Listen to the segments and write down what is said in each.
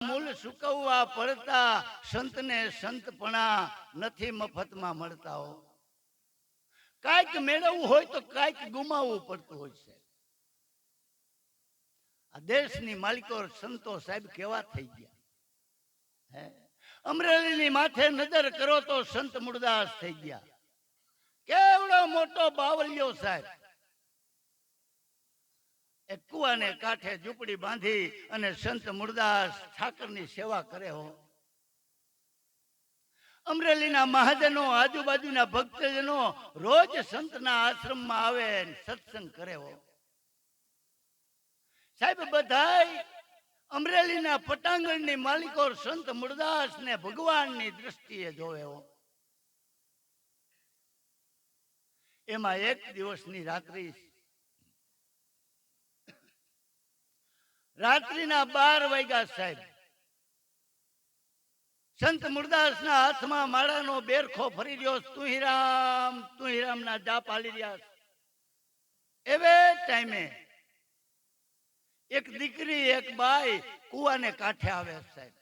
મૂળ સુકવવા પડતા સંતને સંતપણા નથી મફતમાં મળતા હો. કાંઈક મેળવવું હોય તો કાંઈક ગુમાવવું પડતું હોય છે. આ દેશની માલિકો સંતો સાહેબ કેવા થઈ ગયા હે. અમરેલીની માથે નજર કરો તો સંત મૂળદાસ થઈ ગયા. કેવડો મોટો બાવલિયો સાહેબ. એક કુવાને કાંઠે ઝૂંપડી બાંધી અને સંત મૂળદાસ ઠાકરની સેવા કરે હો. અમરેલીના મહાજનો આજુબાજુના ભક્તજનો રોજ સંતના આશ્રમમાં આવે સત્સંગ કરે હો. સાહેબ બધાય અમરેલીના પટાંગણની માલિકો સંત મૂળદાસ ને ભગવાનની દ્રષ્ટિએ જોવે હો. એમાં એક દિવસની રાત્રિના 12 વાગ્યા સાહેબ. સંત મૂળદાસના હાથમાં માળાનો બેરખો ફરી રહ્યો. તું હિરામ ના જાપ હાલી રહ્યા. એવે ટાઈમે એક દીકરી એક બાઈ કુવાને કાંઠે આવે સાહેબ.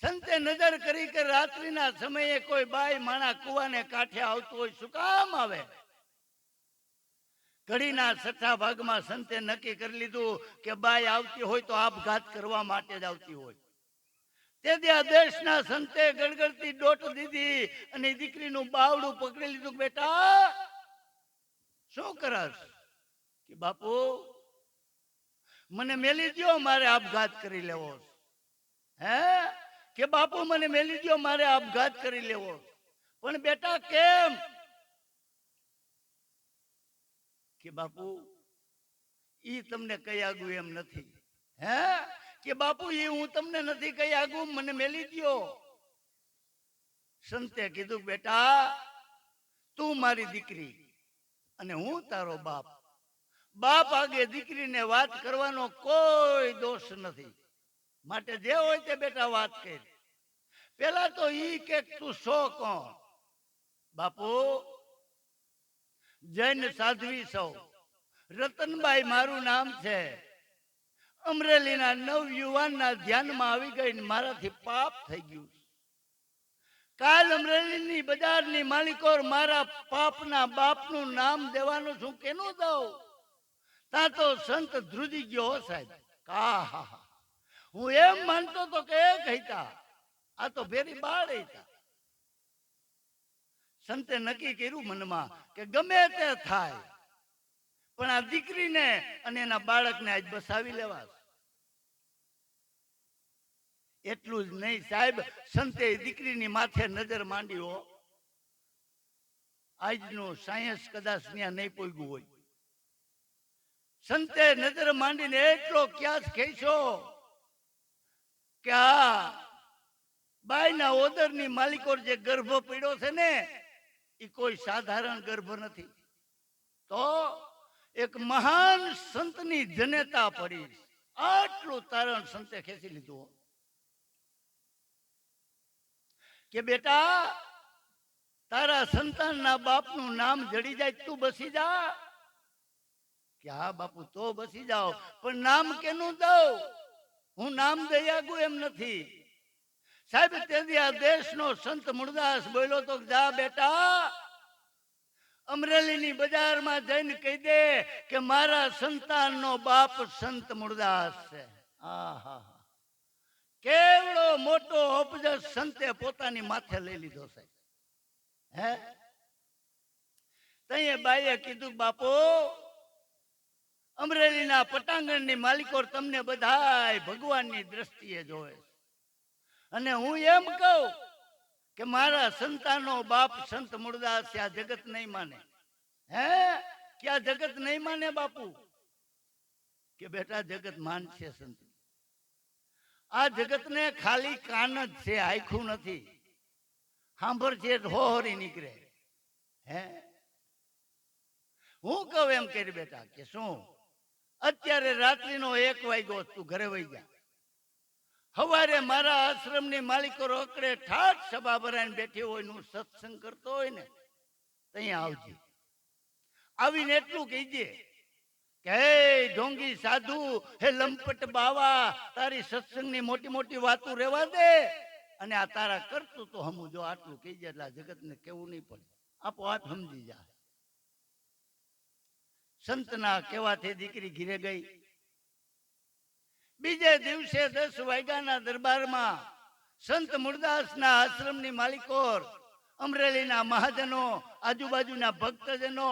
સંતે નજર કરી કે રાત્રિના સમયે કોઈ બાઈ માણા કુવાને કાંઠે આવતું હોય, શું કામ આવે? ઘડીના 6થા ભાગમાં સંતે નક્કી કરી લીધું કે બાઈ આવતી હોય તો આપઘાત કરવા માટે જ આવતી હોય. તેથી આ દેશના સંતે ગળગળતી દોટ દીધી અને દીકરીનું બાવડું પકડી લીધું. બેટા શું કરસ? કે બાપુ મને મેલી દ્યો, મારે આપઘાત કરી લેવો. હે કે બાપુ મને મેલી દ્યો, મારે આપઘાત કરી લેવો. પણ બેટા કેમ? કે બાપુ ઈ તમને કઈ આગું એમ નથી. હે કે બાપુ ઈ હું તમને નથી કઈ આગું, મને મેલી દ્યો. સંતે કીધું બેટા તું મારી દીકરી અને હું તારો બાપ. બાપ આગે દીકરીને વાત કરવાનો કોઈ દોષ નથી. માટે જે હોય તે બેટા વાત કર. પેલા તો ઈ કે તું સો કોણ? બાપુ જૈન સાધ્વી સૌ, રતનબાઈ મારું નામ છે. અમરેલીના નવયુવાનના ધ્યાનમાં આવી ગઈ ને મારાથી પાપ થઈ ગયું. કાલ અમરેલીની બજારની માલિકો મારા પાપના બાપનું નામ દેવાનું છું, કેનું દઉં? તા તો સંત ધ્રુજી ગયો સાહેબ. હું એમ માનતો તો કે એક હતા, આ તો ભેરી બાળ હતા. સંતે નક્કી કર્યું મનમાં કે ગમે તે થાય પણ આ દીકરીને અને એના બાળકને આજ બસાવી લેવા. એટલું જ નહીં સાહેબ, સંતે દીકરીની માથે નજર માંડી હો. આજનું સાયન્સ કદાચ ત્યાં નહીં પોગ્યું હોય. સંતે નજર માંડીને એટલો ક્યાસ ખેંચો કે આ બાઈના ઓદરની માલિકો જે ગર્ભ પીડ્યો છે ને એ કોઈ સાધારણ ગર્ભ નથી. તો એક મહાન સંતની જનેતા પડી. આટલું તારણ સંતે ખેંચી લીધું કે બેટા તારા સંતાનના બાપનું નામ જડી જાય તું બસી જા. કે હા બાપુ તો બસી જાઓ, પણ નામ કેનું દઉં? હું નામ દઈ આગું એમ નથી. સાહેબ તેથી આ દેશનો સંત મૂળદાસ બોલ્યો તો જા બેટા અમરેલીની બજારમાં જઈને કહી દે કે મારા સંતાનનો બાપ સંત મૂળદાસ છે. આહા કેવડો મોટો ઉપજસ સંતે પોતાની માથે લઈ લીધો છે. હે તઈએ બાઈએ કીધું બાપુ અમરેલીના પટાંગણની માલિકો તમને બધાય ભગવાનની દ્રષ્ટિએ જોવે અને હું એમ કહું કે મારા સંતાનો બાપ સંત મૂળદાસ આ જગત નહીં માને. હે કે આ જગત નહીં માને બાપુ? કે બેટા જગત માનશે સંત. આ જગતને ખાલી કાન જ છે, આખું નથી. સાંભળશે હોહરી નીકળે. હે હું કહું એમ કરી બેટા કે શું અત્યારે રાત્રિનો 1 વાગ્યો, તું ઘરે વઈ જા. સવારે મારા આશ્રમની માલિકો રોકડે ઠાઠ સભા ભરાઈને બેઠી હોય નું સત્સંગ કરતો હોય ને ત્યાં આવજે. આવીને એટલું કહીજે કે હે ઢોંગી સાધુ, હે લંપટ બાવા, તારી સત્સંગની મોટી મોટી વાતો રહેવા દે અને આ તારા કરતું તો હમું જો આટલું કહી જાય એટલે જગતને કેવું નહીં પડે, આપોઆપ સમજી જાય. સંતના કહેવાથી દીકરી ઘીરે ગઈ. બીજે દિવસે 10 વાગ્યાના દરબારમાં સંત મુરદાસના આશ્રમની માલિકોર, અમરેલીના મહાજનો, આજુબાજુના ભક્તજનો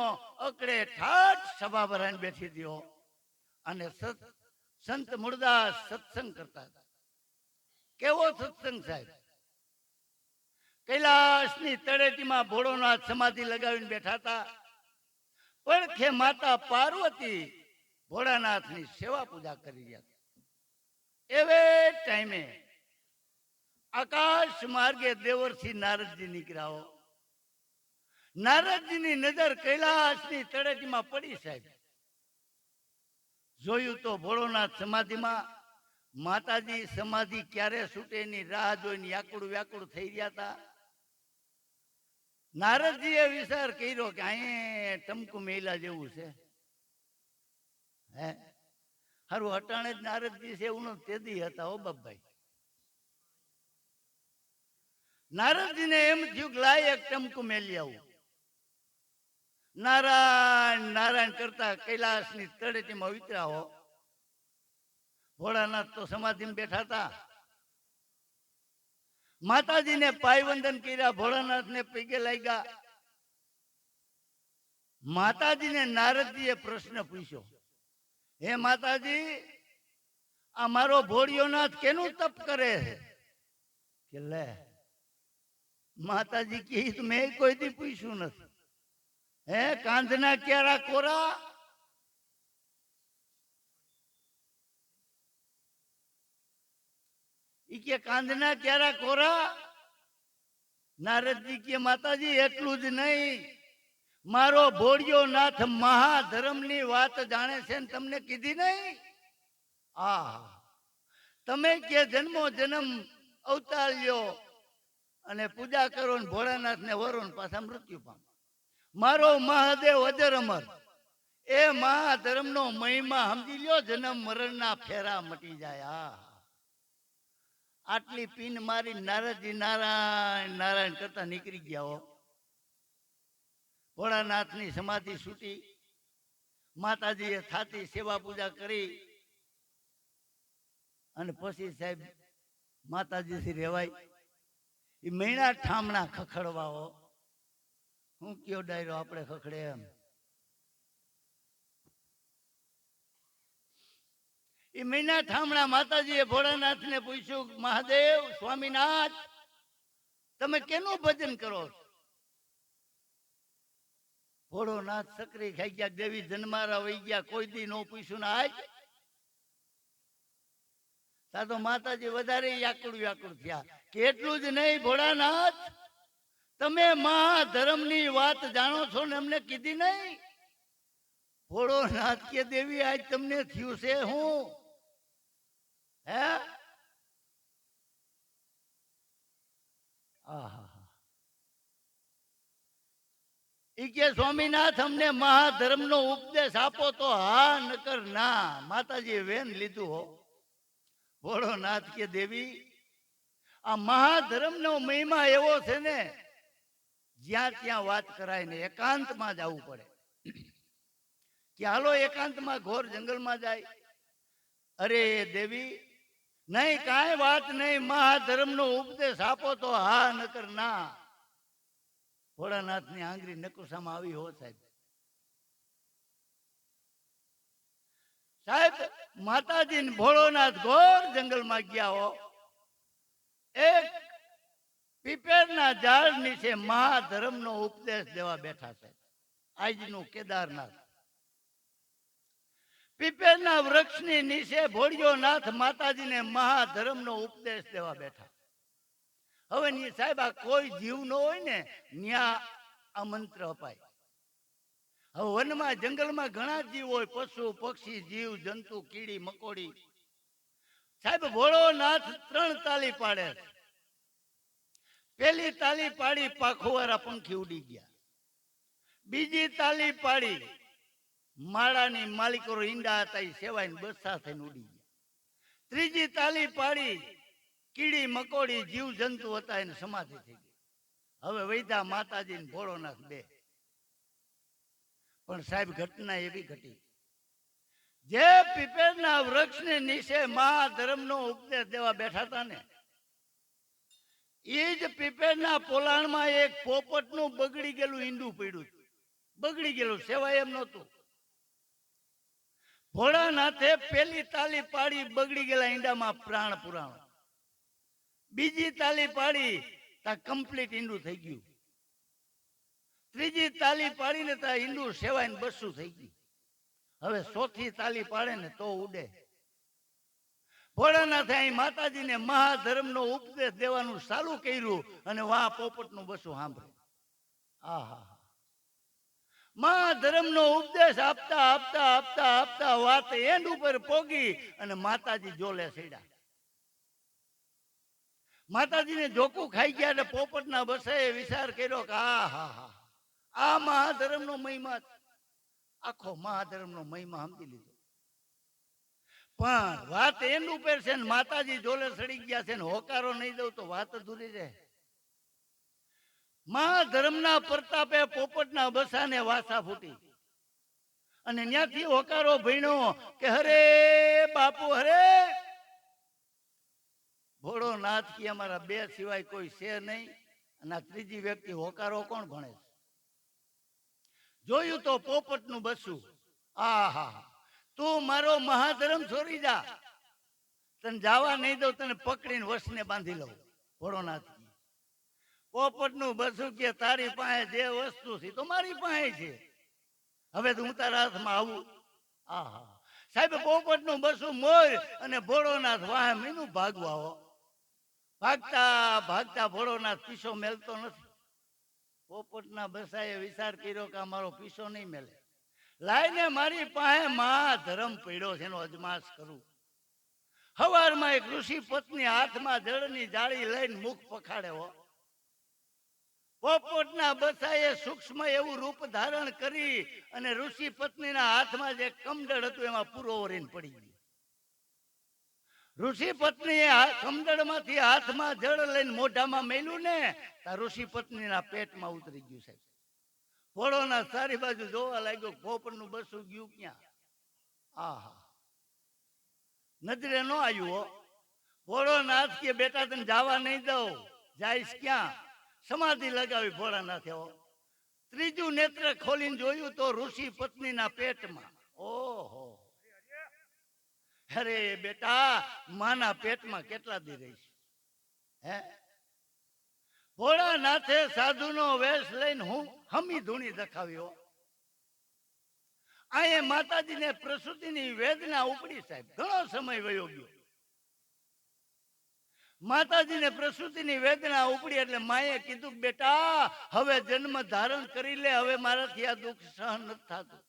અકડે ઠાઠ સભા ભરાઈને બેઠી દો અને સંત મુરદાસ સત્સંગ કરતા હતા. કેવો સત્સંગ સાહેબ! કૈલાસની તળેટીમાં ભોળોનાથ સમાધિ લગાવીને બેઠા હતા. પડખે માતા પાર્વતી ભોળાનાથની સેવા પૂજા કરી રહ્યા હતા. એવે ટાઈમે આકાશ માર્ગે દેવર્ષિ નારદજી નીકળ્યા. નારદજીની નજર કૈલાસની તળેટીમાં પડી સાહેબ. જોયું તો ભોળોનાથ સમાધિમાં. માતાજી સમાધિ ક્યારે છૂટે એની રાહ જોઈને વ્યાકુળ વ્યાકુળ થઈ ગયા હતા. નારદજીએ વિચાર કર્યો કે અહીં ટમકુ મેલા જેવું છે. હે હારું અટાણે જ નારદજી છે એવું તેદી હતા. હો બાપભાઈ, નારદજીને એમ થયું કે લાય એક ટમકુ મેલી આવું. નારાયણ નારાયણ કરતા કૈલાસની તળેટીમાં ઉતર્યા. ભોળાનાથ તો સમાધિમાં બેઠા હતા. માતાજીને પાયવંદન કર્યા, ભોળાનાથને પગે લાગ્યા. માતાજીને નારદજીએ પ્રશ્ન પૂછ્યો, હે માતાજી, આ મારો ભોળિયોનાથ કેનું તપ કરે છે? કે લે, માતાજી કે મેં કોઈ દી પૂછ્યું નથી. હે કાંધના ક્યારા કોરા? ઈ કે કાંધના ક્યારા કોરા? નારદજી કે માતાજી એટલું જ નહીં, મારો ભોળિયો નાથ મહાધર્મની વાત જાણે છે ને તમને કીધી નહીં? તમે કે જન્મો જન્મ અવતાર લ્યો અને પૂજા કરો ને ભોળાનાથ ને વરો ને પાછા મૃત્યુ પામો. મારો મહાદેવ અજર અમર, એ મહાધર્મનો મહિમા સમજી લ્યો, જન્મ મરણના ફેરા મટી જાય. આટલી પીન મારી નારદજી નારાયણ નારાયણ કરતા નીકળી ગયા. ભોળાનાથની સમાધિ છૂટી. માતાજીએ થાતી સેવા પૂજા કરી અને પછી સાહેબ માતાજીથી રેવાય. એ મહિના ઠામણા ખખડવાઓ. હું કયો ડાયરો આપણે ખખડે એમ. એ મહિના ઠામણા માતાજીએ ભોળાનાથને પૂછ્યું, મહાદેવ સ્વામીનાથ, તમે કેનું ભજન કરો છો? ભોળોનાથ સકરી ખાઈ ગયા, દેવી જન્મારા વહી ગયા, કોઈ દી નો પૂછ્યું ને આજ તો માતાજી વધારે વ્યાકુળ વ્યાકુળ થયા. કેટલું જ નહીં ભોળાનાથ, તમે મહાધર્મની વાત જાણો છો ને અમને કીધી નહીં? ભોળોનાથ કે દેવી આજ તમને થયું છે હું? હે ઈ કે સ્વામીનાથ, અમને મહાધર્મનો ઉપદેશ આપો તો હા, નકર ના. માતાજીએ વેન લીધું. હો ભોળોનાથ કે દેવી, આ મહાધર્મનો મહિમા એવો છે ને, જ્યાં ત્યાં વાત કરાય ને એકાંતમાં જવું પડે. કે હાલો એકાંતમાં ઘોર જંગલમાં જાય. અરે દેવી, નહીં કાંઈ વાત નહીં, મહાધર્મનો ઉપદેશ આપો તો હા, નકર ના. ભોળાનાથની આંગળી નકુસામાં આવી. હો સાહેબ. સાહેબ માતાજી ને ભોળોનાથ ઘોર જંગલમાં ગયા. હો એક પીપેરના ઝાડ નીચે મહાધર્મનો ઉપદેશ દેવા બેઠા છે. આજનું કેદારનાથ. પીપેરના વૃક્ષની નીચે ભોળિયોનાથ માતાજીને મહાધર્મનો ઉપદેશ દેવા બેઠા. હવે સાહેબ આ કોઈ જીવ ન હોય ને ન્યા આ મંત્ર અપાય. હવે વનમાં જંગલમાં ઘણા જીવ હોય, પશુ પક્ષી જીવ જંતુ કીડી મકોડી. સાહેબ ભોળોનાથ 3 તાલી પાડે. પેલી તાલી પાડી, પાખોવાળા પંખી ઉડી ગયા. બીજી તાલી પાડી, માળાની માલિકો ઈંડા હતા એ સેવાઈને બસા થઈને ઉડી ગયા. ત્રીજી તાલી પાડી કીડી મકોડી જીવ જંતુ હતા એને સમાધિ થઈ ગઈ. હવે વૈધા માતાજી ને ભોળોનાથ બે. પણ સાહેબ ઘટના એવી ઘટી, જે પીપળના વૃક્ષને નીચે મહાધર્મનો ઉપદેશ દેવા બેઠા હતા ને, એ જ પીપળના પોલાણમાં એક પોપટનું બગડી ગયેલું ઈંડું પડ્યું. બગડી ગયેલું, સેવાય એમ નહોતું. ભોળાનાથે પેલી તાલી પાડી બગડી ગયેલા ઈંડામાં પ્રાણ પુરાણો. બીજી તાલી પાડી તા કમ્પ્લીટ ઈંડું થઈ ગયું. ત્રીજી તાલી પાડીને તા ઈંડું સેવાઈને બસું થઈ ગયું. હવે ચોથી તાલી પાડે ને તો ઉડે. ભોળાનાથે અહીં માતાજીને મહાધર્મનો ઉપદેશ દેવાનું ચાલુ કર્યું અને વાહ પોપટનું બસું સાંભળે. આહા, મહાધર્મનો ઉપદેશ આપતા આપતા આપતા આપતા વાત એન્ડ ઉપર પોગી અને માતાજી જોલે સીડા. માતાજીને જોકું ખાઈ ગયા એટલે પોપટના બસાએ વિચાર કર્યો કે આ મહાધર્મનો મહિમા, આખો મહાધર્મનો મહિમા સમજી લીધો. પણ વાત એન્ડ ઉપર છે ને માતાજી જોલે સડી ગયા છે ને હોકારો નહીં દઉં તો વાત અધૂરી રહે. મહાધર્મના પ્રતાપે પોપટના બસાને વાસા ફૂટી અને ત્યાંથી હોકારો ભણ્યો કે હરે બાપુ હરે. ભોળોનાથ કે અમારા બે સિવાય કોઈ છે નહીં. અને આ ત્રીજી વ્યક્તિ હોકારો કોણ ભણે છે? જોયું તો પોપટનું બસું. આહા, તું મારો મહાધર્મ છોડી જા, તને જવા નહીં દઉં, તને પકડીને વસને બાંધી લઉં. ભોળોનાથ પોપટનું બસું કે તારી પાસે જે વસ્તુ છે તો મારી પાસે છે, હવે હું તારા હાથમાં આવું. આહા સાહેબ, પોપટનું બસું મોર અને ભોળોનાથ વાહ મીનું ભાગવા હો. ભાગતા ભાગતા ભોળોનાથ પીછો મેલતો નથી. પોપટના બસાએ વિચાર કર્યો કે અમારો પીછો નહીં મેલે, લાઈને મારી પાસે મહાધર્મ પડ્યો છે એનો અજમાસ કરું. હવારમાં એક ઋષિ પત્ની હાથમાં જળની જાળી લઈને મુખ પખાડે હો. પોપટના બસાએ સૂક્ષ્મ એવું રૂપ ધારણ કરી અને ઋષિ પત્નીના હાથમાં જે કમંડળ હતું એમાં પૂરો ઓરીને પડી ગયું. ઋષિ પત્નીએ કમંડળમાંથી હાથમાં જળ લઈને મોઢામાં મેલ્યું ને, ત્યાં ઋષિ પત્નીના પેટમાં ઉતરી ગયું. સાહેબ, ભોળોના સારી બાજુ જોવા લાગ્યો, પોપટનું બસું ગયું ક્યાં? આહા, નજરે ન આવ્યું હો. ભોળોનાથ કે બેટા તને જવા નહીં દઉં, જાઈશ ક્યાં? સમાધિ લગાવી ભોળાનાથે. ત્રીજું નેત્ર ખોલીને જોયું તો ઋષિ પત્નીના પેટમાં. ઓહો, અરે બેટા, માના પેટમાં કેટલા દી રહીશ? હે, ભોળાનાથે સાધુનો વેશ લઈને હું હમી ધૂણી દેખાવ્યો. અહીંયા માતાજીને પ્રસૂતિની વેદના ઉપડી. સાહેબ, ઘણો સમય વયો ગયો. માતાજીને પ્રસૂતિની વેદના ઉપડી એટલે માએ કીધું બેટા હવે જન્મ ધારણ કરી લે, હવે મારાથી આ દુઃખ સહન નથી થતું.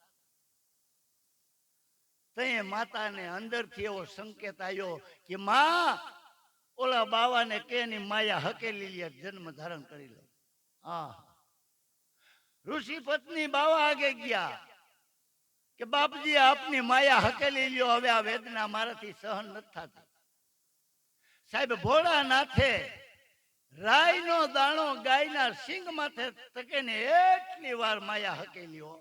તઈએ માતાને અંદરથી એવો સંકેત આવ્યો કે માં, ઓલા બાવાને કે ની માયા હકેલી લે, જન્મ ધારણ કરી લે. હા, ઋષિ પત્ની બાવા આગે ગયા કે બાપજી આપની માયા હકેલી લ્યો, હવે આ વેદના મારાથી સહન નથી થતી. સાહેબ, ભોળાનાથે રાયનો દાણો ગાયના સિંગ માથે તકેને એટલી વાર માયા હકેલ્યો.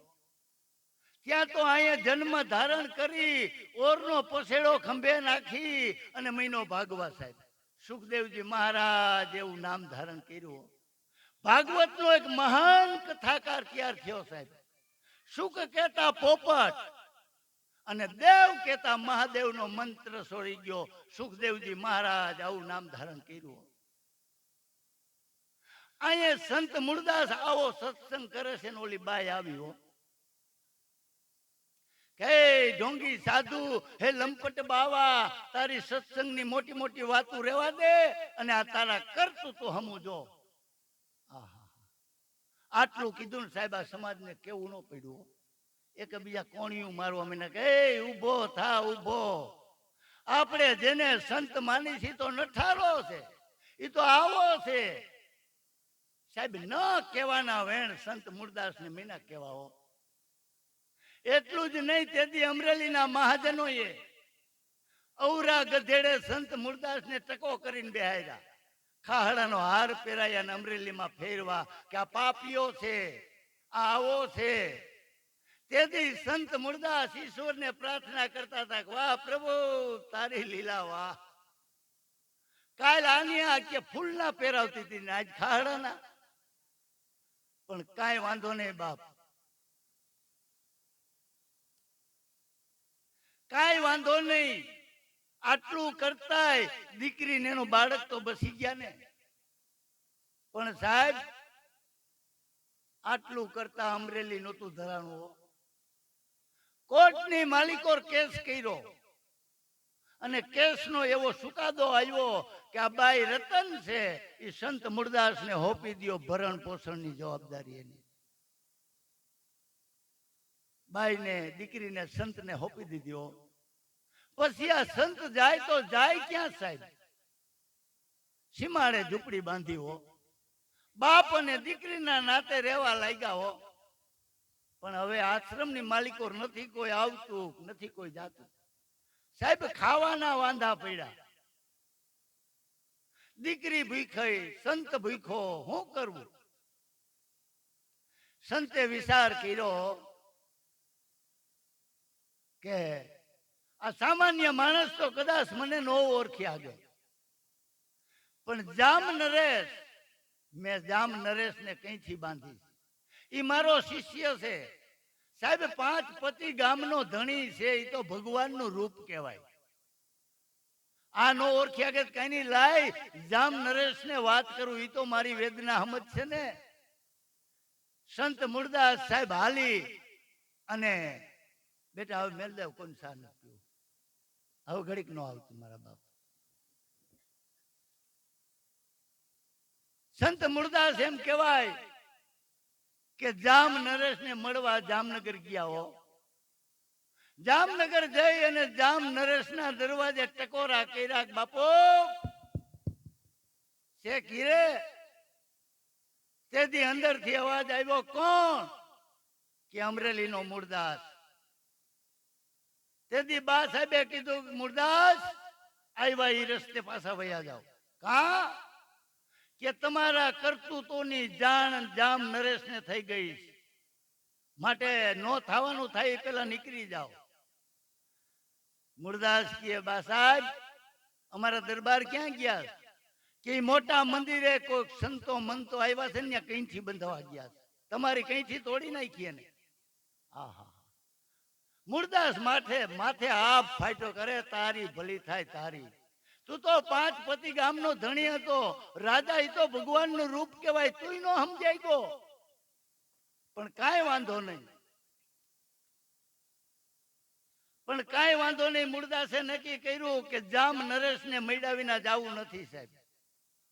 ત્યાં તો અહીંયા જન્મ ધારણ કરી ઓરનો પસેડો ખંભે નાખી અને મહિનો ભાગવા. સાહેબ, સુખદેવજી મહારાજ એવું નામ ધારણ કર્યું. ભાગવતનો એક મહાન કથાકાર તૈયાર થયો. સાહેબ, સુખ કહેતા પોપટ અને દેવ કહેતા મહાદેવનો મંત્ર છોડી ગયો. સુખદેવજી મહારાજ આવું નામ ધારણ કર્યું. અહીંયા સંત મૂળદાસ આવો સત્સંગ કરે છે ને ઓલી બાઈ આવી કે ઢોંગી સાધુ, હે લંપટ બાવા, તારી સત્સંગની મોટી મોટી વાતો રહેવા દે અને આ તારા કરતું તો હમું જો. આટલું કીધું ને સાહેબ, આ સમાજને કેવું ન પડ્યું. એક બીજા કોણિયું મારવા મને કે ઉભો થા, ઉભો. આપણે જેને સંત માની છે તો નઠારો છે, એ તો આવો છે. સાહેબ, ન કહેવાના વેણ સંત મૂળદાસ ને મીના કહેવાઓ. એટલું જ નહીં, તેથી અમરેલીના મહાજનોએ ઔરા ગધેડે સંત મુરદાસને ટકો કરીને બેહાર્યા. ખાહડાનો હાર પહેરાયા અને અમરેલીમાં ફેરવા કે આ પાપીઓ છે, આ આવો છે. તેથી સંત મુરદાસ ઈશ્વરને પ્રાર્થના કરતા હતા કે વાહ પ્રભુ, તારી લીલા વાહ. કાલ આની આ કે ફૂલના પહેરાવતી હતી ને આજ ખાહડાના. પણ કાંઈ વાંધો નહીં બાપ, કાંઈ વાંધો નહીં. આટલું કરતાય દીકરીને એનું બાળક તો બસી ગયા ને. પણ સાહેબ, આટલું કરતા અમરેલી નહોતું ધરાણું. કોર્ટની માલિકો કેસ કર્યો અને કેસનો એવો ચુકાદો આવ્યો કે આ બાઈ રતન છે એ સંત મુરદાસને હોપી દો, ભરણ પોષણની જવાબદારી એની. બાઈને દીકરીને સંતને હોપી દીધો. પછી આ સંત જાય તો જાય ક્યાં સાહેબ? સીમાડે ઝૂંપડી બાંધી હો, બાપ અને દીકરીના નાતે રહેવા લાગ્યા હો. પણ હવે આશ્રમની માલિકો નથી કોઈ આવતું, નથી કોઈ જાતું. સાહેબ, ખાવાના વાંધા પડ્યા. દીકરી ભૂખી, સંત ભૂખો, શું કરવું? સંતે વિચાર કર્યો કે આ સામાન્ય માણસ તો કદાચ મને ન ઓળખી આગળ, પણ જામ નરેશ, મેં જામ નરેશને કઈથી બાંધી. એ મારો શિષ્ય છે સાહેબ. 5 પતિ ગામનો ધણી છે, એ તો ભગવાનનું રૂપ કહેવાય. આ નો ઓળખ્યા કે કઈ નહીં, લાય જામ નરેશને વાત કરું, એ તો મારી વેદના સમજ છે ને. સંત મુરદાસ સાહેબ હાલી અને બેટા હવે મેલ દેવ, કોણ સા નથી, હવે ઘડીક નો આવતું મારા બાપ. સંત મુરદાસ એમ કહેવાય કે જામ નરેશને મળવા જામનગર ગયા હો. જામનગર જઈ અને જામ નરેશના દરવાજે ટકોરા કર્યા. બાપો છે કીરે? તેથી અંદરથી અવાજ આવ્યો, કોણ? કે અમરેલીનો મુરદાસ. તેથી બા સાહેબે કીધું, મુરદાસ આવ્યા, એ રસ્તે પાછા વયા જાઓ. કા કે તમારા કરતૂતોની જાણ જામ નરેશને થઈ ગઈ, માટે નો થવાનું થાય પેલા નીકળી જાઓ. મુરદાસ કે બા સાહેબ, અમારા દરબાર ક્યાં ગયા? કે મોટા મંદિરે કોઈ સંતો મંતો આવ્યા છે ને, કઈથી બંધવા ગયા. તમારી કઈથી તોડી નાખીએ ને. આહા, મુરદાસ માથે માથે આપ ફાટ્યો કરે, તારી ભલી થાય તારી. તું તો 5 પતિ ગામનો ધણી હતો, રાજા. એ તો ભગવાનનું રૂપ કહેવાય, તું નો સમજાય ગયો. પણ કાંઈ વાંધો નહીં, પણ કાંઈ વાંધો નહીં. મુરદાસે નક્કી કર્યું કે જામ નરેશને મળ્યા વિના જવું નથી સાહેબ.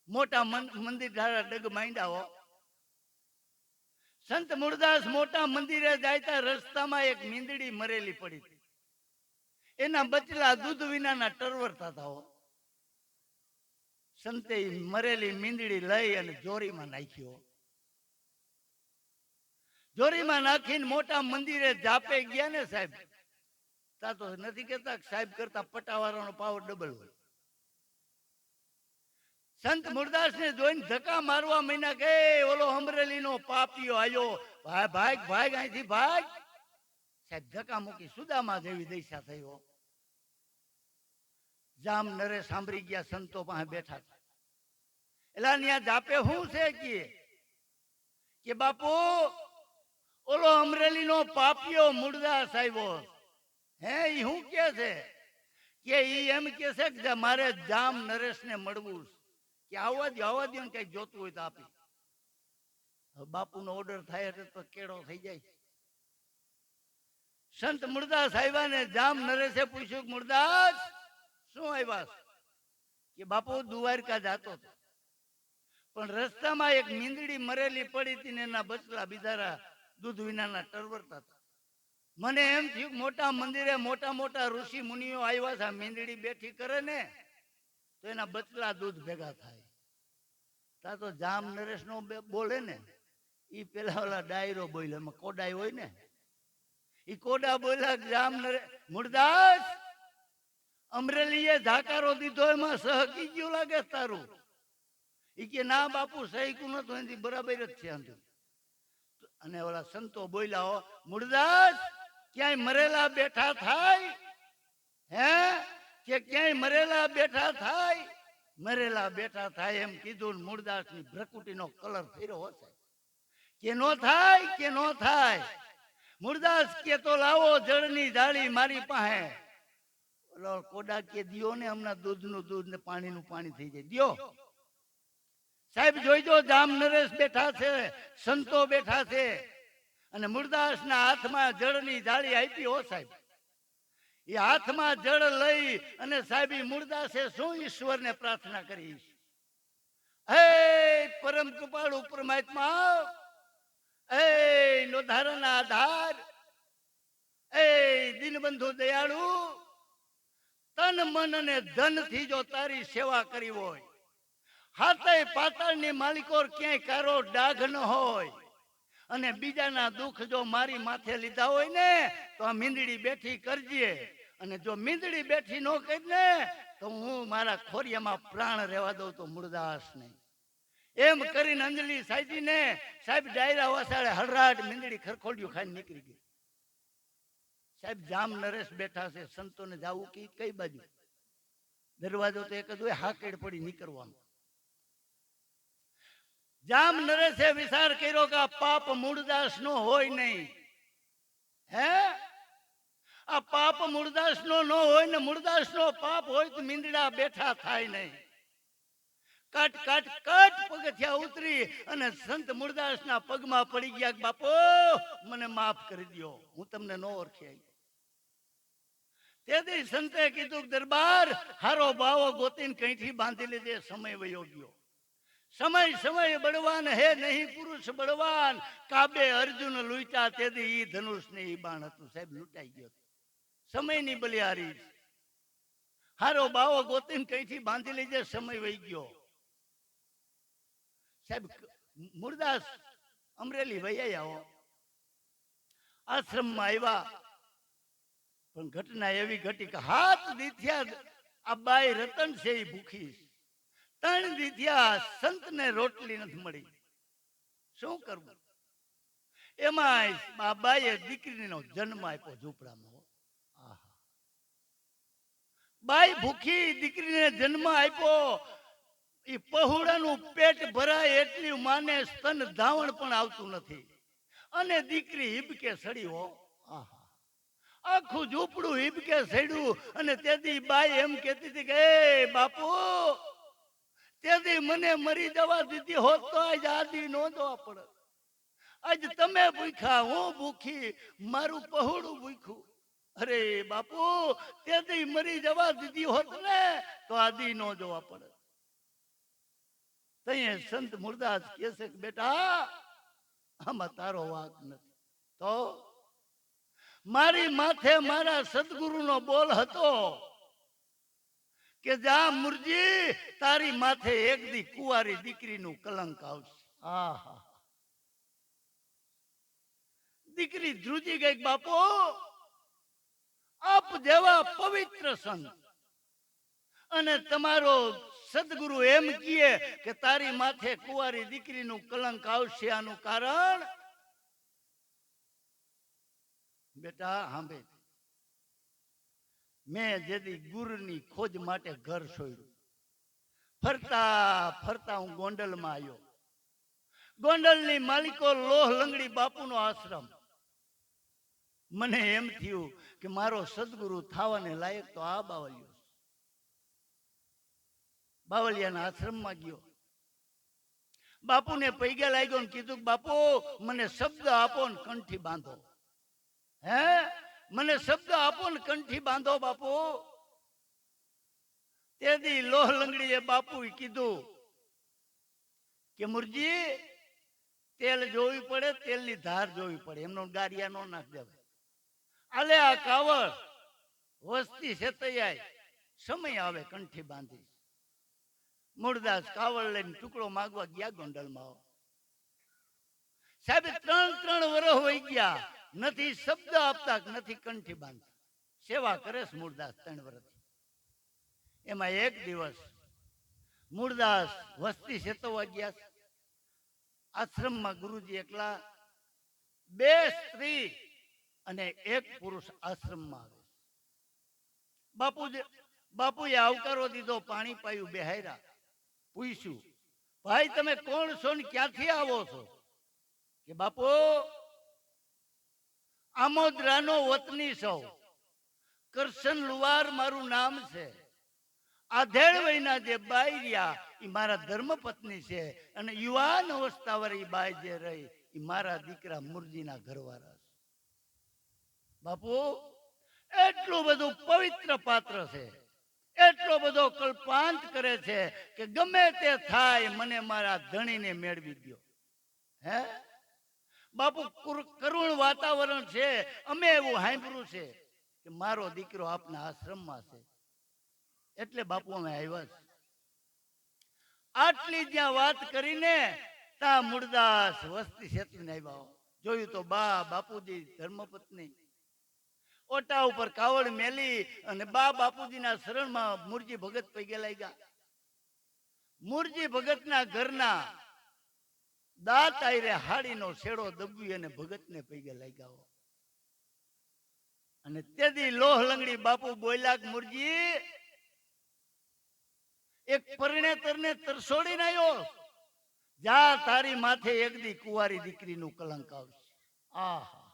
મોટા મંદિર ધારા ડગ માંડ્યા હો. સંત મુરદાસ મોટા મંદિરે જાયતા રસ્તામાં એક મીંદડી મરેલી પડી હતી. એના બચલા દૂધ વિનાના ટરવર થતા હો. સંતે મરેલી મીંદડી લઈ અને જોરીમાં નાખ્યો. જોરીમાં નાખીને મોટા મંદિરે જાપે ગયા ને સાહેબ. તા તો નથી કેતા સાહેબ કરતા પટાવાળાનો પાવર ડબલ હોય. સંત મુરદાસ ને જોઈને ધક્કા મારવા માંડ્યા કે ઓલો અમરેલીનો પાપીઓ આવ્યો, ભાગ ભાગ અહીંથી ભાગ. સાહેબ ધક્કા મૂકી સુદામા જેવી દશા થયો. જામ નરેશ સાંભળી ગયા, સંતો પાસે બેઠા છે. એલા ત્યાં જાપે શું છે કે બાપુ ઓલો અમરેલીનો પાપીઓ મુરદાસ આવ્યો. હે, ઈ શું કે છે? કે ઈ એમ કે છે કે મારે જામ નરેશને મળવું કે આવવા દો ને, કઈક જોતું હોય તો આપી. બાપુનો ઓર્ડર થાય એટલે તો કેળો થઈ જાય. સંત મુરદાસ આવ્યા ને જામ નરેશે પૂછ્યું, મુરદાસ શું આવ્યા? કે બાપુ દ્વારકા જાતો હતો, પણ રસ્તામાં એક મીંદડી મરેલી પડી હતી ને એના બચલા બિચારા દૂધ વિનાના ટરવરતા હતા. મને એમ થયું મોટા મંદિરે મોટા મોટા ઋષિ મુનિઓ આવ્યા છે, મીંદડી બેઠી કરે ને તો એના બચલા દૂધ ભેગા થાય. તા તો જામ નરેશ નો બોલે ને, ઈ પેલા ઓલા ડાયરો બોલે, એમાં કોડાઈ હોય ને, ઈ કોડા બોલ્યા જામ મૂળદાસ અમરેલીએ ધાકારો દીધો એમાં સહકી ગયું લાગે તારું. ઈ કે ના બાપુ સહીકું નતું એથી બરાબર જ છે આંધું. અને ઓલા સંતો બોલ્યા મૂળદાસ ક્યાંય મરેલા બેઠા થાય હે કે ક્યાંય મરેલા બેઠા થાય મરેલા બેઠા થાય એમ કીધું. મૂળદાસ ની ભ્રકુટીનો કલર ફેર્યો હશે કે નો થાય કે નો થાય. મૂળદાસ કે તો લાવો જળની જાળી મારી પાસે. ઓલો કોડા કે દિયો ને હમણાં દૂધનું દૂધ ને પાણીનું પાણી થઈ જાય દિયો. સાહેબ જોઈજો જામ નરેશ બેઠા છે સંતો બેઠા છે અને મૂળદાસ ના હાથમાં જળની જાળી આપી હો સાહેબ. એ હાથમાં જળ લઈ અને સાહેબ મૂળદાસે શું ઈશ્વરને પ્રાર્થના કરી. હે પરમ કૃપાળુ પરમાત્મા એ નોધારાના આધાર એ દીનબંધુ દયાળુ તન મન અને ધન થી જો તારી સેવા કરી હોય હાથે પાતાળની માલિકો ક્યાંય કારો ડાઘ ન હોય અને બીજાના દુઃખ જો મારી માથે લીધા હોય ને તો આ મીંદડી બેઠી કરજે. અને જો મીંદડી બેઠી ન કરી ને તો હું મારા ખોરિયામાં પ્રાણ રહેવા દઉં તો મૂળદાસ નહીં. એમ કરીને અંજલિ સાજી ને સાહેબ ડાયરા વસાડે હરરાટ મીંદડી ખરખોડિયું ખાઈને નીકળી ગઈ. સાહેબ જામ નરેશ બેઠા છે સંતોને જાવું કે કઈ બાજુ દરવાજો તો એક જ હોય હાકેડ પડી નીકળવાનું. જામ નરેશે વિચાર કર્યો કે આ પાપ મૂળદાસ નો હોય નહીં. હે આ પાપ મૂળદાસ નો ન હોય ને મૂળદાસ નો પાપ હોય તો મીંદડા બેઠા થાય નહીં. કટ કટ કટ પગથિયા ઉતરી અને સંત મૂળદાસ ના પગમાં પડી ગયા કે બાપો મને માફ કરી દો હું તમને ન ઓળખી. તેથી સંતે કીધું દરબાર હારો બાવો ગોતીને કઈથી બાંધી લીધે સમય વયો ગયો. સમય સમય બળવાન હે નહીં પુરુષ બળવાન. કાબે અર્જુન લૂંટા તેથી ઈ ધનુષ ને ઈ બાણ હતું સાહેબ લૂંટાઈ ગયો. સમયની બલિહારી હારો બાવો ગોતીને કઈથી બાંધી લીધે સમય વહી ગયો. સાહેબ મૂળદાસ અમરેલી વહી આવો આશ્રમમાં આવ્યા પણ ઘટના એવી ઘટી કે હાથ દીથ્યા આ બાઈ રતન છે એ ભૂખી. 3 દીથ્યા સંત ને રોટલી નથી મળી. શું કરવું? એમાં બાબાએ દીકરીનો જન્મ આપ્યો ઝૂંપડામાં. બાઈ ભૂખી દીકરીને જન્મ આપ્યો. એ પહોળાનું પેટ ભરાય એટલી માને સ્તન ધાવણ પણ આવતું નથી અને દીકરી હિબકે સડી હો. આખું ઝૂંપડું હિબકે સડ્યું અને તેથી બાઈ એમ કહેતી હતી કે એ બાપુ તેથી મને મરી જવા દીધી હોત તો આજ આદિ નો દવા પડે. આજ તમે ભૂખ્યા હું ભૂખી મારું પહોળું ભૂખ્યું. અરે બાપુ તેથી મરી જવા દીધી હોત ને તો આદિ નો જોવા પડે. તઈએ સંત મૂળદાસ કહે છે કે બેટા આમાં તારો વાંક નથી. તો મારી માથે મારા સદગુરુનો બોલ હતો કે જા મુરજી તારી માથે એક દી કુંવારી દીકરીનું કલંક આવશે. આહા દીકરી ધ્રુજી ગઈ. બાપુ આપ જેવા પવિત્ર સંત અને તમારો સદગુરુ એમ કહે કે તારી માથે કુંવારી દીકરીનું કલંક આવશે આનું કારણ બેટા સાંભળે મેં જેથી ગુરુની ખોજ માટે ઘર છોડ્યું. ફરતા ફરતા હું ગોંડલમાં આવ્યો. ગોંડલની માલિકો લોહ લંગડી બાપુનો આશ્રમ. મને એમ થયું કે મારો સદગુરુ થવાને લાયક તો આ બાવલિયો. બાવલિયાના આશ્રમમાં ગયો. બાપુને પૈગા લાગ્યો ને કીધું બાપુ મને શબ્દ આપો ને કંઠી બાંધો. હે મને શબ્દ આપો ને કંઠી બાંધો બાપુ. તેથી લોહ લંગડીએ બાપુ કીધું કે મુરજી તેલ જોવી પડે તેલની ધાર જોવી પડે એમનો ગારિયા નો નાખ દેવાય. આલે આ કાવડ વસ્તી સેતૈયાય સમય આવે કંઠી બાંધી. મૂળદાસ કાવડ લઈને ટુકડો માગવા ગયા ગોંડલમાં. સાહેબ 3 વર્ષ વહી ગયા. નથી શબ્દ આપતા, નથી કંઠી બાંધતા. સેવા કરે છે મૂળદાસ 3 વર્ષથી. એમાં એક દિવસ મૂળદાસ વસ્તી સેતવવા ગયા છે. આશ્રમમાં ગુરુજી એકલા, 2 સ્ત્રી અને 1 પુરુષ આશ્રમમાં આવે. બાપુએ આવકારો દીધો, પાણી પાયું, બેહાર્યા. પૂછ્યું, ભાઈ તમે કોણ છો ને ક્યાંથી આવો છો? કે બાપુ આમોદરાનો વતની સૌ, કરશન લુવાર મારું નામ છે. આધેડ વયના જે બાઈ રહ્યા એ મારા ધર્મપત્ની છે, અને યુવાન અવસ્થાવાળી બાઈ જે રહી એ મારા દીકરા મુરજીના ઘરવાળા છે. બાપુ એટલું બધું પવિત્ર પાત્ર છે, એટલો બધો કલ્પાંત કરે છે કે ગમે તે થાય મને મારા ધણીને મેળવી દો. હે બાપુ, કરુણ વાતાવરણ છે. અમે એવું સાંભળ્યું છે કે મારો દીકરો આપના આશ્રમમાં છે, એટલે બાપુ અમે આવ્યા છે. આટલી જ્યાં વાત કરીને ત્યાં મૂળદાસ વસ્તી સેતીને આવ્યા. જોયું તો બાપુજી ધર્મપત્ની ઓટા ઉપર કાવડ મેલી અને બાપુજીના શરણમાં મુરજી ભગત પૈગે લાગ્યા. મુરજી ભગતના ઘરના દાંત આયરે હાડીનો શેડો દબવી અને ભગતને પૈગે લાગ્યા. અને તેથી લોહ લંગડી બાપુ બોલ્યા, મુરજી એક પરિણેતરને તરસોડીને આવ્યો, જા તારી માથે એક દી કુંવારી દીકરીનું કલંક આવશે. આહા,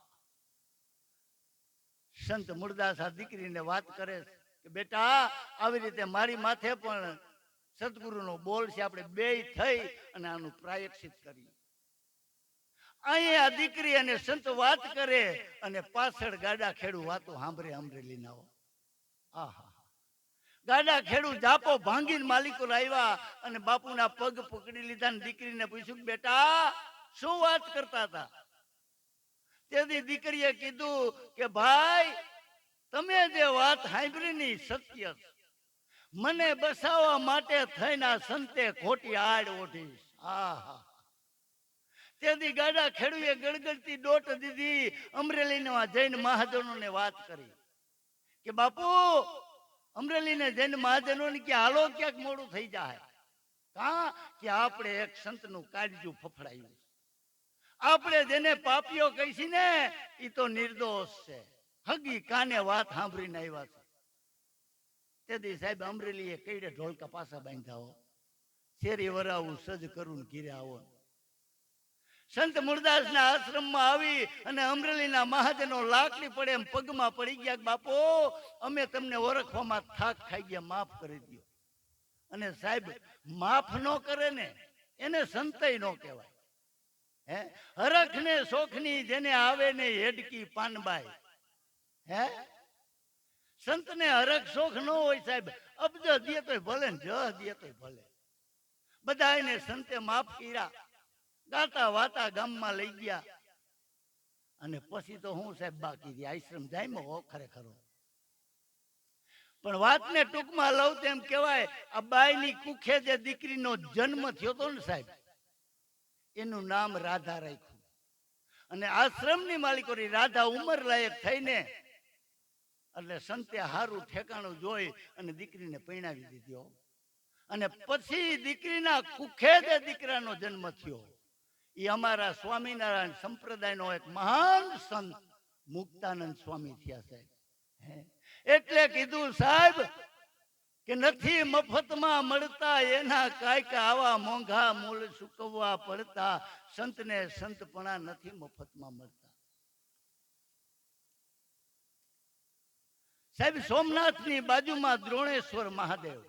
સંત મૂળદાસ આ દીકરીને વાત કરે કે બેટા આવી રીતે મારી માથે પણ સદગુરુનો બોલ છે, આપણે બેય થઈ અને આનું પ્રાયશ્ચિત કરીએ. અહીંયા આ દીકરી અને સંત વાત કરે અને પાછળ ગાડા ખેડું વાતો સાંભળેલી ના હો. આહા, ગાડા ખેડું જાપો ભાંગીને માલિકો આવ્યા અને બાપુના પગ પકડી લીધા ને દીકરીને પૂછ્યું, બેટા શું વાત કરતા હતા? તેથી દીકરીએ કીધું કે ભાઈ તમે જે વાત સાંભળીની સત્ય છે. મને બસાવવા માટે થઈને આ સંતે ખોટી આડ ઓઢી. આહા, તેથી ગાડા ખેડૂએ ગળગળતી દોટ દીધી. અમરેલીના જૈન મહાજનોને વાત કરી કે બાપુ અમરેલીને જૈન મહાજનોને કે હાલો ક્યાંક મોડું થઈ જાય. કા કે આપણે એક સંતનું કાળજું ફફડાયું. આપણે જેને પાપીઓ કહીશી ને એ તો નિર્દોષ છે. હગી કાને વાત સાંભળીને આવ્યા છે. તેથી સાહેબ અમરેલીએ કઈડે ઢોલકા પાસા બાંધ્યા, શેરી વરાવું સજ કરું ઘીરે આવો. સંત મૂળદાસના આશ્રમમાં આવી અને અમરેલીના મહાજનો લાકડી પડે એમ પગમાં પડી ગયા, બાપુ અમે તમને ઓળખવામાં થાક ખાઈ ગયા, માફ કરી દો. અને સાહેબ માફ ન કરે ને એને સંતય ન કહેવાય. હે હરખ ને શોખની જેને આવે ને હેડકી પાનબાઈ. હે સંતને હરખ શોખ ન હોય સાહેબ, અબજ દે તોય ભલે ને જ દે તોય ભલે. બધા એને સંતે માફ કર્યા, ગાતા વાતા ગામમાં લઈ ગયા. અને પછી તો હું સાહેબ બાકી આશ્રમ જાય ખરેખર. પણ વાતને ટૂંકમાં લઉં તેમ કહેવાય, આ બાઈની કુખે જે દીકરીનો જન્મ થયો હતો ને સાહેબ, એનું નામ રાધા રાખ્યું. અને આશ્રમની માલિકોની રાધા ઉંમર લાયક થઈને એટલે સંતે હારું ઠેકાણું જોઈ અને દીકરીને પરણાવી દીધો. અને પછી દીકરીના કુખે જે દીકરાનો જન્મ થયો એ અમારા સ્વામિનારાયણ સંપ્રદાયનો એક મહાન સંત મુક્તાનંદ સ્વામી થયા સાહેબ. એટલે કીધું સાહેબ કે નથી મફતમાં મળતા એના કાંઈક આવા મોંઘા મૂળ ચૂકવવા પડતા. સંતને સંતપણા નથી મફતમાં મળતા સાહેબ. સોમનાથની બાજુમાં દ્રોણેશ્વર મહાદેવ,